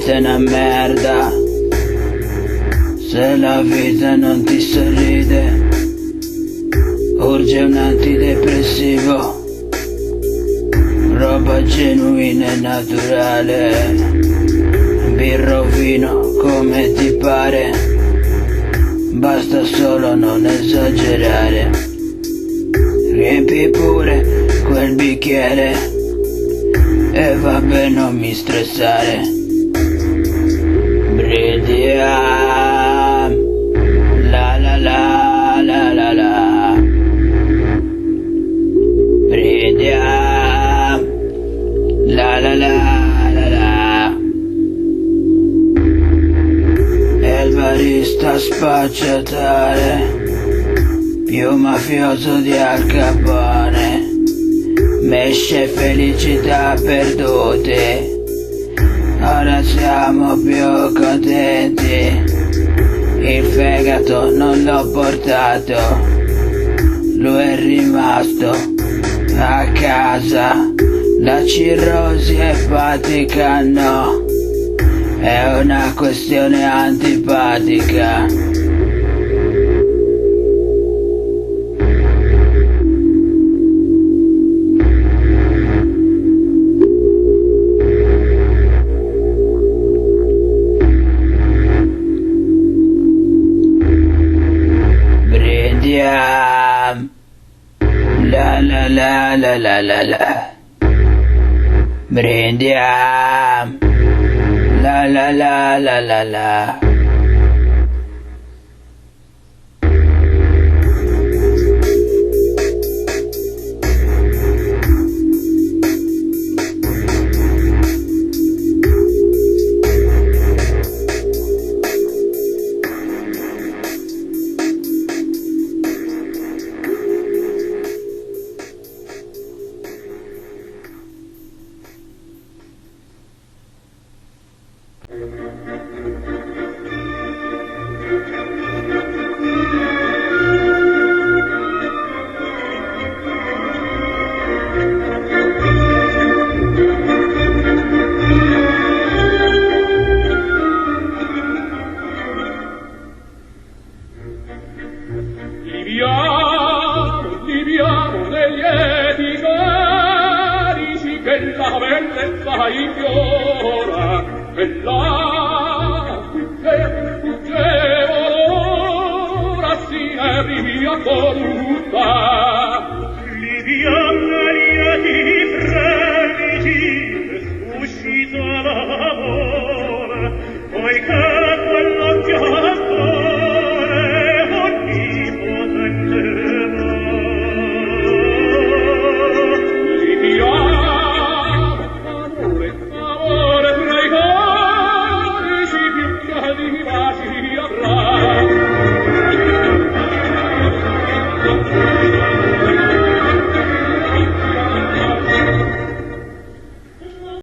vita è una merda, se la vita non ti sorride, urge un antidepressivo, roba genuina e naturale, birra o vino come ti pare, basta solo non esagerare, riempi pure quel bicchiere e vabbè non mi stressare, bridiam, la la la la la la, bridiam, la la la la la, e il barista spacciatore, più mafioso di Al Capone, mesce felicità perdute, ora siamo più contenti, il fegato non l'ho portato, lui è rimasto a casa, la cirrosi epatica no, è una questione antipatica. La la la la la la la, brindiam, la la la la la la.